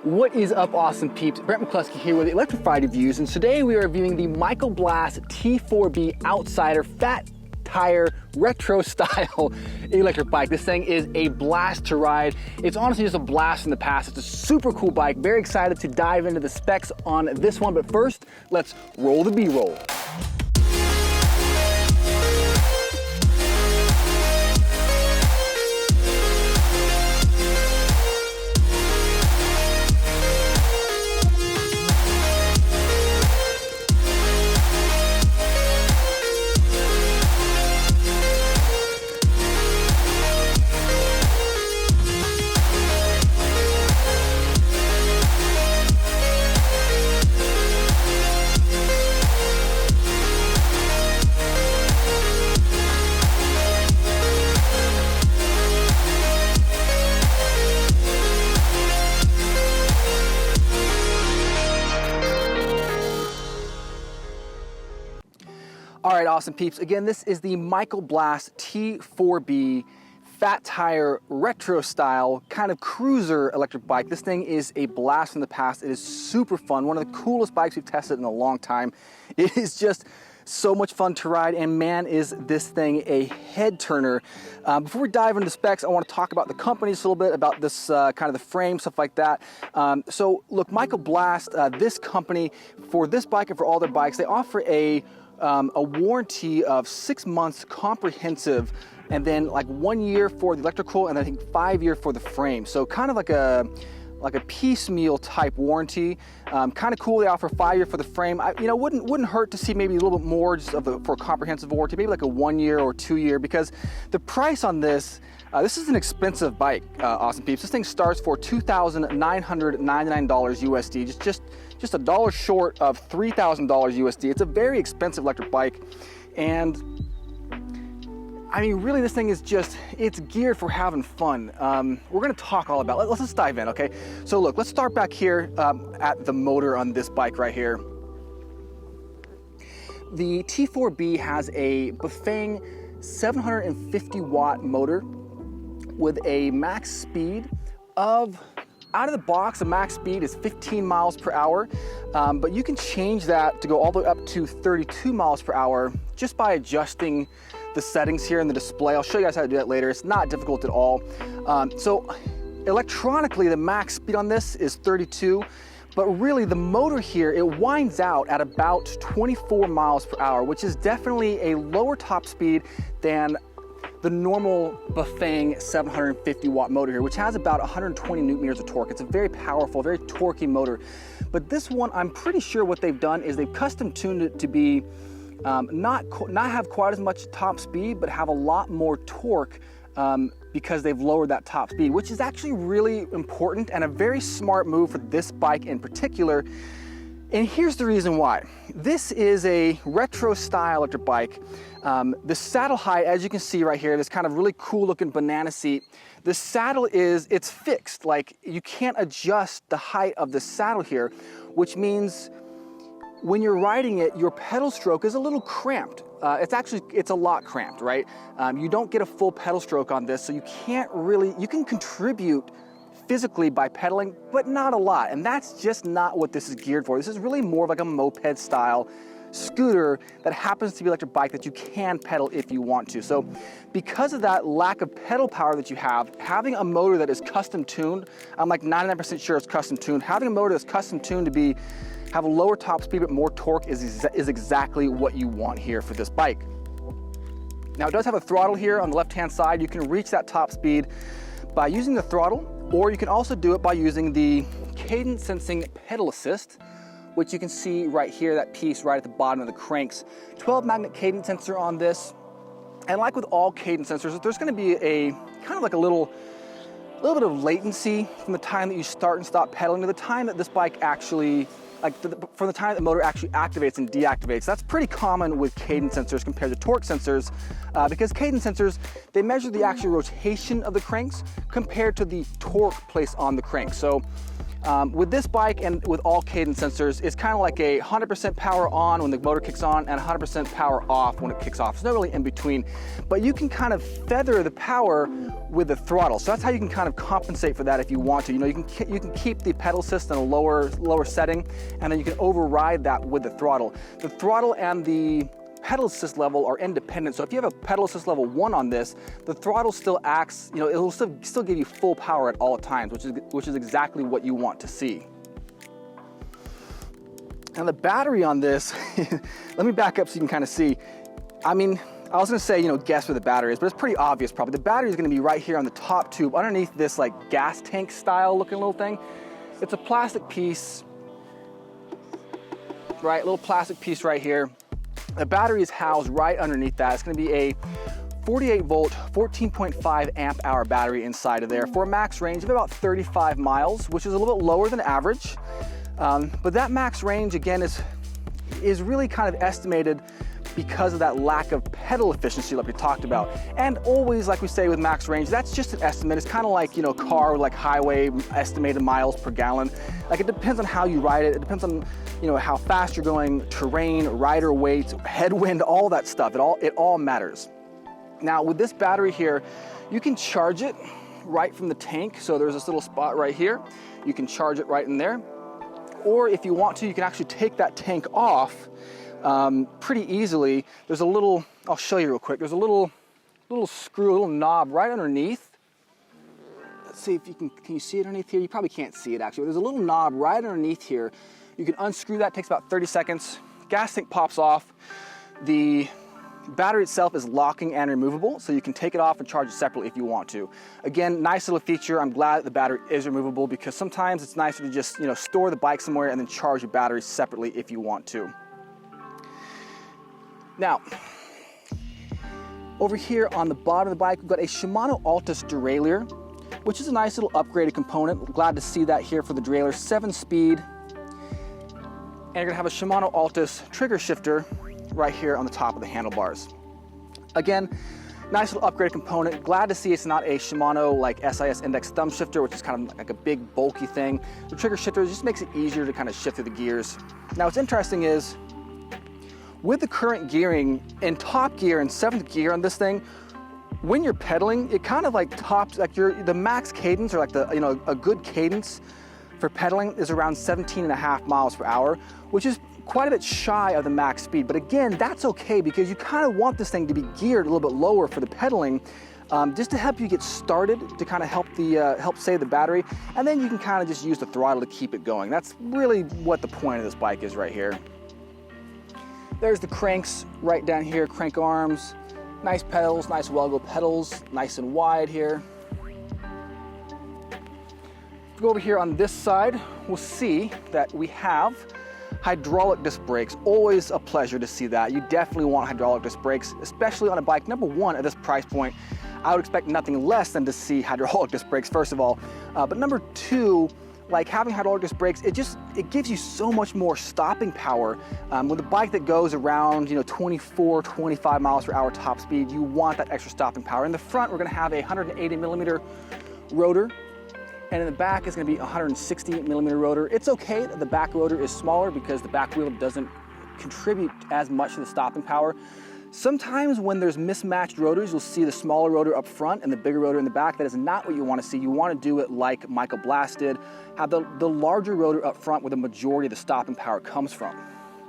What is up, awesome peeps? Brent McCluskey here with Electrified Reviews, and today we are reviewing the Michael Blast T4B Outsider Fat Tire Retro Style electric bike. This thing is a blast to ride. It's honestly just a blast from the past. It's a super cool bike. Very excited to dive into the specs on this one, but first, let's roll the B-roll. All right, awesome peeps. Again, this is the Michael Blast T4B Fat Tire Retro Style kind of cruiser electric bike. This thing is a blast from the past. It is super fun. One of the coolest bikes we've tested in a long time. It is just so much fun to ride, and man, is this thing a head turner. Before we dive into the specs, I want to talk about the company just a little bit, about this kind of the frame, stuff like that. So look, Michael Blast, this company, for this bike and for all their bikes, they offer a warranty of 6 months comprehensive, and then like 1 year for the electrical, and I think 5 years for the frame. So kind of like a piecemeal type warranty. Kind of cool. They offer 5 years for the frame. Wouldn't hurt to see maybe a little bit more just for a comprehensive warranty, maybe like a 1 year or 2 year, because the price on this, this is an expensive bike, awesome peeps. This thing starts for $2,999 USD, just a dollar short of $3,000 USD. It's a very expensive electric bike, and I mean, really, this thing is it's geared for having fun. We're gonna talk all about it. Let's just dive in, okay? So look, let's start back here at the motor on this bike right here. The T4B has a Bafang 750 watt motor with a max speed of, out of the box, the max speed is 15 miles per hour, but you can change that to go all the way up to 32 miles per hour just by adjusting the settings here in the display. I'll show you guys how to do that later. It's not difficult at all. So electronically, the max speed on this is 32, but really the motor here, it winds out at about 24 miles per hour, which is definitely a lower top speed than the normal Bafang 750 watt motor here, which has about 120 newton meters of torque. It's a very powerful, very torquey motor. But this one, I'm pretty sure what they've done is they've custom tuned it to be not have quite as much top speed, but have a lot more torque because they've lowered that top speed, which is actually really important and a very smart move for this bike in particular. And here's the reason why. This is a retro style electric bike. The saddle height, as you can see right here, this kind of really cool looking banana seat, the saddle it's fixed. Like, you can't adjust the height of the saddle here, which means when you're riding it, your pedal stroke is a little cramped. It's a lot cramped, right? You don't get a full pedal stroke on this, so you can contribute physically by pedaling, but not a lot. And that's just not what this is geared for. This is really more of like a moped style scooter that happens to be an electric bike that you can pedal if you want to. So because of that lack of pedal power that you have, having a motor that is custom tuned, I'm like 99% sure it's custom tuned, having a motor that's custom tuned to have a lower top speed but more torque is exactly what you want here for this bike. Now, it does have a throttle here on the left-hand side. You can reach that top speed by using the throttle, or you can also do it by using the cadence sensing pedal assist, which you can see right here, that piece right at the bottom of the cranks. 12 magnet cadence sensor on this. And like with all cadence sensors, there's gonna be a kind of like a little bit of latency from the time that you start and stop pedaling to the time that this bike actually, from the time the motor actually activates and deactivates. That's pretty common with cadence sensors compared to torque sensors, because cadence sensors, they measure the actual rotation of the cranks compared to the torque placed on the crank. So With this bike and with all cadence sensors, it's kind of like a 100% power on when the motor kicks on and 100% power off when it kicks off. There's no really in between, but you can kind of feather the power with the throttle. So that's how you can kind of compensate for that if you want to. You know, you can keep the pedal assist in a lower setting, and then you can override that with the throttle. The throttle and the pedal assist level are independent. So if you have a pedal assist level 1 on this, the throttle still acts, you know, it will still give you full power at all times, which is exactly what you want to see. Now the battery on this, let me back up so you can kind of see. I mean, I was gonna say, you know, guess where the battery is, but it's pretty obvious probably. The battery is gonna be right here on the top tube, underneath this like gas tank style looking little thing. It's a plastic piece, right? A little plastic piece right here. The battery is housed right underneath that. It's gonna be a 48 volt, 14.5 amp hour battery inside of there for a max range of about 35 miles, which is a little bit lower than average. But that max range, again, is really kind of estimated because of that lack of pedal efficiency like we talked about. And always, like we say with max range, that's just an estimate. It's kind of like, you know, car, like highway estimated miles per gallon. Like it depends on how you ride it. It depends on, you know, how fast you're going, terrain, rider weight, headwind, all that stuff. It all matters. Now with this battery here, you can charge it right from the tank. So there's this little spot right here. You can charge it right in there. Or if you want to, you can actually take that tank off pretty easily. There's a little, I'll show you real quick. There's a little screw, a little knob right underneath. Let's see if can you see it underneath here? You probably can't see it actually. There's a little knob right underneath here. You can unscrew that, takes about 30 seconds. Gas tank pops off. The battery itself is locking and removable, so you can take it off and charge it separately if you want to. Again, nice little feature. I'm glad that the battery is removable because sometimes it's nicer to just, you know, store the bike somewhere and then charge your battery separately if you want to. Now, over here on the bottom of the bike, we've got a Shimano Altus derailleur, which is a nice little upgraded component. Glad to see that here for the derailleur, 7-speed. And you're gonna have a Shimano Altus trigger shifter right here on the top of the handlebars. Again, nice little upgraded component. Glad to see it's not a Shimano like SIS index thumb shifter, which is kind of like a big bulky thing. The trigger shifter just makes it easier to kind of shift through the gears. Now what's interesting is, with the current gearing in top gear and 7th gear on this thing, when you're pedaling, it kind of like tops, like the max cadence, or like the, you know, a good cadence for pedaling is around 17.5 miles per hour, which is quite a bit shy of the max speed. But again, that's okay because you kind of want this thing to be geared a little bit lower for the pedaling, just to help you get started, to kind of help save the battery, and then you can kind of just use the throttle to keep it going. That's really what the point of this bike is right here. There's the cranks right down here, crank arms, nice pedals, nice well-go pedals, nice and wide here. If we go over here on this side, we'll see that we have hydraulic disc brakes. Always a pleasure to see that. You definitely want hydraulic disc brakes, especially on a bike. Number one, at this price point, I would expect nothing less than to see hydraulic disc brakes, first of all. But number two, like having hydraulic disc brakes, it gives you so much more stopping power. With a bike that goes around, you know, 24, 25 miles per hour top speed, you want that extra stopping power. In the front, we're gonna have a 180 millimeter rotor, and in the back is gonna be a 160 millimeter rotor. It's okay that the back rotor is smaller because the back wheel doesn't contribute as much to the stopping power. Sometimes when there's mismatched rotors, you'll see the smaller rotor up front and the bigger rotor in the back. That is not what you want to see. You want to do it like Michael Blast did. Have the larger rotor up front where the majority of the stopping power comes from.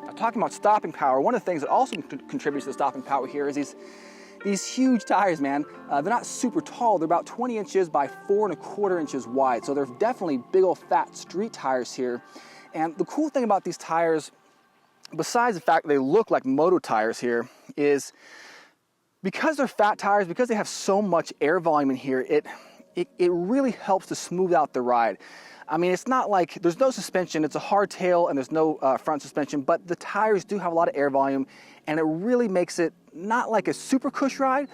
Now, talking about stopping power, one of the things that also contributes to the stopping power here is these huge tires, man. They're not super tall. They're about 20 inches by 4¼ inches wide. So they're definitely big old fat street tires here. And the cool thing about these tires, besides the fact that they look like moto tires here, is because they're fat tires, because they have so much air volume in here, it really helps to smooth out the ride. I mean, it's not like, there's no suspension, it's a hardtail and there's no front suspension, but the tires do have a lot of air volume, and it really makes it not like a super cush ride,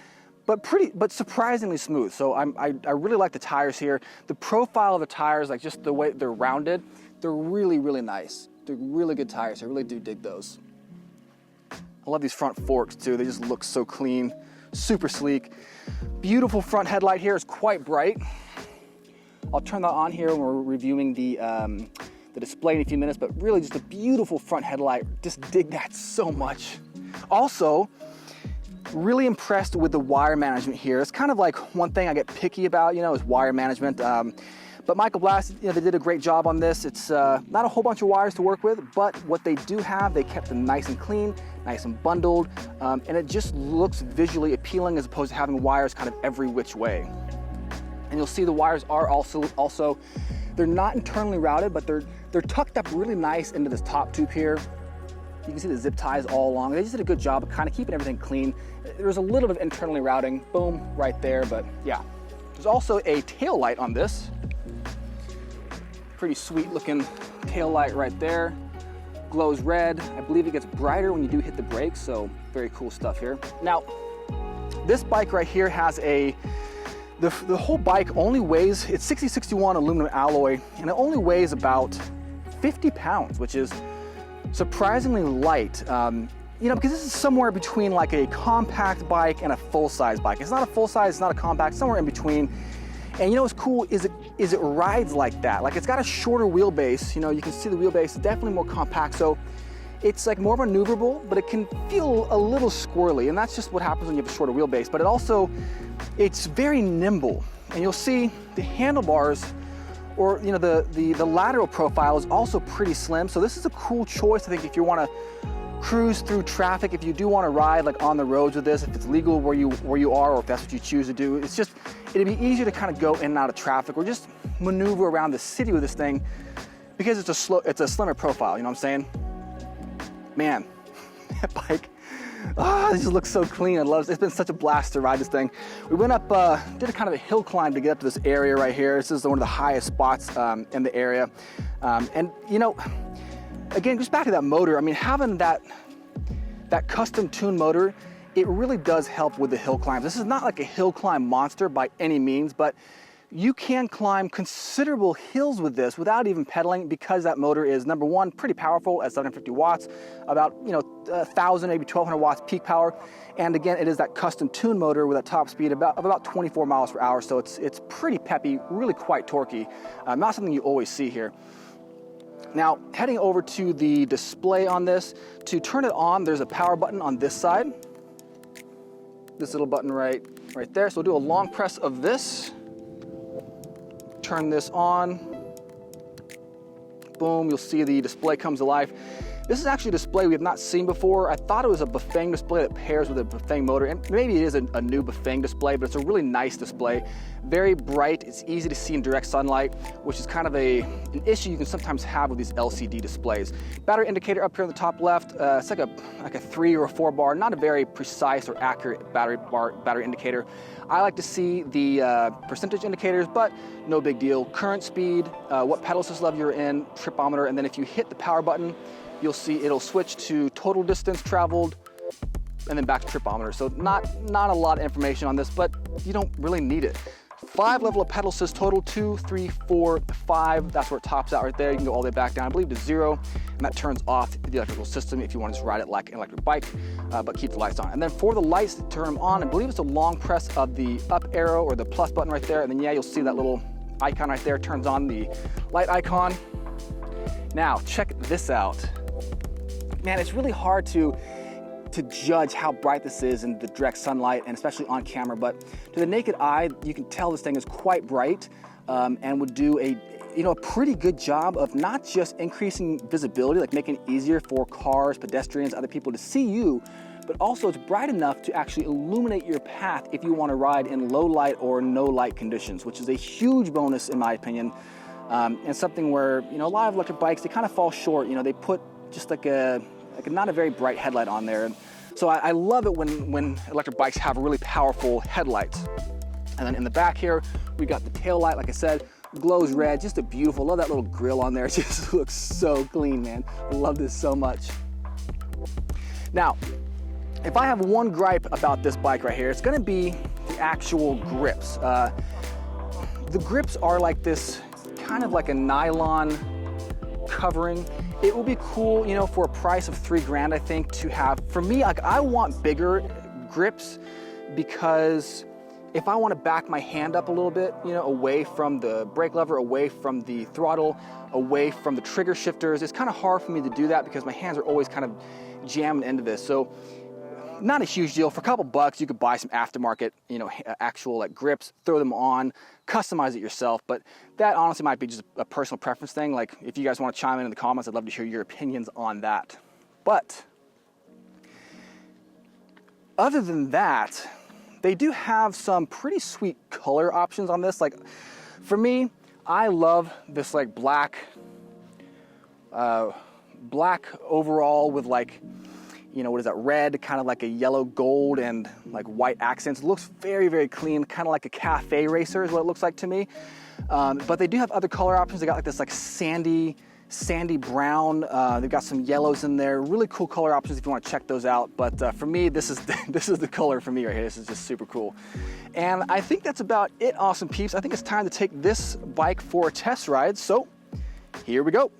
but surprisingly smooth. So I really like the tires here. The profile of the tires, like just the way they're rounded, they're really, really nice. They're really good tires. I really do dig those. I love these front forks too. They just look so clean, super sleek. Beautiful front headlight here. It's quite bright. I'll turn that on here when we're reviewing the display in a few minutes, but really just a beautiful front headlight. Just dig that so much. Also, really impressed with the wire management here. It's kind of like one thing I get picky about, is wire management. But Michael Blast, they did a great job on this. It's not a whole bunch of wires to work with, but what they do have, they kept them nice and clean, nice and bundled, and it just looks visually appealing as opposed to having wires kind of every which way. And you'll see the wires are also they're not internally routed, but they're tucked up really nice into this top tube here. You can see the zip ties all along. They just did a good job of kind of keeping everything clean. There's a little bit of internally routing, boom, right there, but yeah. There's also a tail light on this. Pretty sweet looking tail light right there. Glows red. I believe it gets brighter when you do hit the brakes, so very cool stuff here. Now, this bike right here has the whole bike only weighs, it's 6061 aluminum alloy, and it only weighs about 50 pounds, which is surprisingly light. Because this is somewhere between like a compact bike and a full-size bike. It's not a full-size, it's not a compact, somewhere in between. And what's cool is it rides like that. Like it's got a shorter wheelbase. You can see the wheelbase is definitely more compact. So it's like more maneuverable, but it can feel a little squirrely. And that's just what happens when you have a shorter wheelbase. But it's very nimble. And you'll see the handlebars or the lateral profile is also pretty slim. So this is a cool choice, I think, if you want to cruise through traffic, if you do want to ride like on the roads with this, if it's legal where you are, or if that's what you choose to do. It'd be easier to kind of go in and out of traffic or just maneuver around the city with this thing because it's a slimmer profile, you know what I'm saying? Man, that bike, it just looks so clean. I love it. It's been such a blast to ride this thing. We went up, did a kind of a hill climb to get up to this area right here. This is one of the highest spots in the area. Again, just back to that motor, I mean, having that custom tuned motor, it really does help with the hill climbs. This is not like a hill climb monster by any means, but you can climb considerable hills with this without even pedaling because that motor is, number one, pretty powerful at 750 watts, about 1,000, maybe 1,200 watts peak power. And again, it is that custom tuned motor with a top speed of about 24 miles per hour. So it's pretty peppy, really quite torquey. Not something you always see here. Now, heading over to the display on this, to turn it on, there's a power button on this side. This little button right there. So we'll do a long press of this. Turn this on. Boom, you'll see the display comes to life. This is actually a display we have not seen before. I thought it was a Bafang display that pairs with a Bafang motor, and maybe it is a new Bafang display, but it's a really nice display. Very bright, it's easy to see in direct sunlight, which is kind of an issue you can sometimes have with these LCD displays. Battery indicator up here on the top left, it's like a 3 or a 4 bar, not a very precise or accurate battery indicator. I like to see the percentage indicators, but no big deal. Current speed, what pedal assist level you're in, tripometer, and then if you hit the power button, you'll see it'll switch to total distance traveled and then back to tripometer. So not a lot of information on this, but you don't really need it. 5 level of pedal assist total, 2, 3, 4, 5. That's where it tops out right there. You can go all the way back down, I believe, to 0, and that turns off the electrical system if you want to just ride it like an electric bike, but keep the lights on. And then for the lights to turn them on, I believe it's a long press of the up arrow or the plus button right there, and then yeah, you'll see that little icon right there turns on the light icon. Now, check this out. Man, it's really hard to judge how bright this is in the direct sunlight and especially on camera, but to the naked eye, you can tell this thing is quite bright and would do a pretty good job of not just increasing visibility, like making it easier for cars, pedestrians, other people to see you, but also it's bright enough to actually illuminate your path if you want to ride in low light or no light conditions, which is a huge bonus in my opinion, and something where a lot of electric bikes, they kind of fall short. They put just like a not a very bright headlight on there. So I love it when electric bikes have really powerful headlights. And then in the back here, we got the tail light, like I said, glows red, just a beautiful, love that little grill on there. It just looks so clean, man. I love this so much. Now, if I have one gripe about this bike right here, it's gonna be the actual grips. The grips are like this, kind of like a nylon covering. It would be cool, for a price of $3 grand, I think, to have, for me, like I want bigger grips because if I want to back my hand up a little bit, you know, away from the brake lever, away from the throttle, away from the trigger shifters, it's kind of hard for me to do that because my hands are always kind of jamming into this. So not a huge deal. For a couple bucks, you could buy some aftermarket, you know, actual like grips, throw them on, customize it yourself. But that honestly might be just a personal preference thing. Like if you guys want to chime in the comments, I'd love to hear your opinions on that. But other than that, they do have some pretty sweet color options on this. Like for me, I love this like black overall with like, you know, what is that, red, kind of like a yellow gold and like white accents. It looks very, very clean, kind of like a cafe racer is what it looks like to me. But they do have other color options. They got like this like sandy brown. They've got some yellows in there. Really cool color options if you want to check those out. But for me, this is the color for me right here. This is just super cool. And I think that's about it, awesome peeps. I think it's time to take this bike for a test ride. So here we go.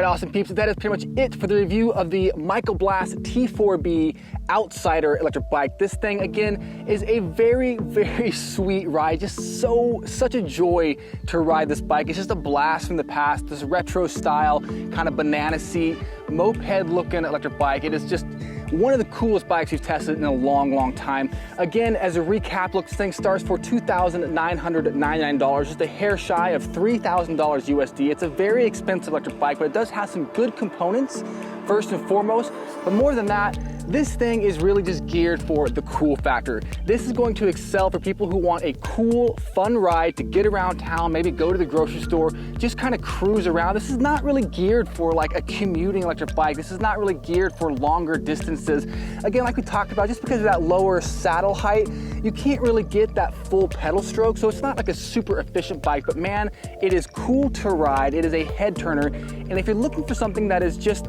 Awesome peeps, that is pretty much it for the review of the Michelblast T4B Outsider electric bike. This thing, again, is a very, very sweet ride. Just such a joy to ride this bike. It's just a blast from the past. This retro style, kind of banana seat, moped looking electric bike. It is just one of the coolest bikes we've tested in a long, long time. Again, as a recap, look, this thing starts for $2,999, just a hair shy of $3,000 USD. It's a very expensive electric bike, but it does have some good components, first and foremost. But more than that, this thing is really just geared for the cool factor. This is going to excel for people who want a cool, fun ride to get around town, maybe go to the grocery store, just kind of cruise around. This is not really geared for like a commuting electric bike. This is not really geared for longer distances. Again, like we talked about, just because of that lower saddle height, you can't really get that full pedal stroke, so it's not like a super efficient bike, but man, it is cool to ride. It is a head turner, and if you're looking for something that is just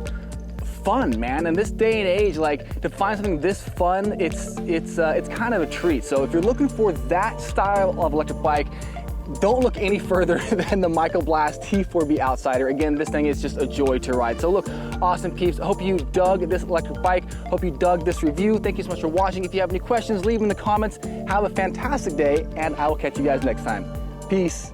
fun, man, in this day and age, like to find something this fun, it's kind of a treat. So if you're looking for that style of electric bike, don't look any further than the Michelblast T4B Outsider. Again, this thing is just a joy to ride. So look, awesome peeps, I hope you dug this electric bike. Hope you dug this review. Thank you so much for watching. If you have any questions, leave them in the comments. Have a fantastic day, and I will catch you guys next time. Peace.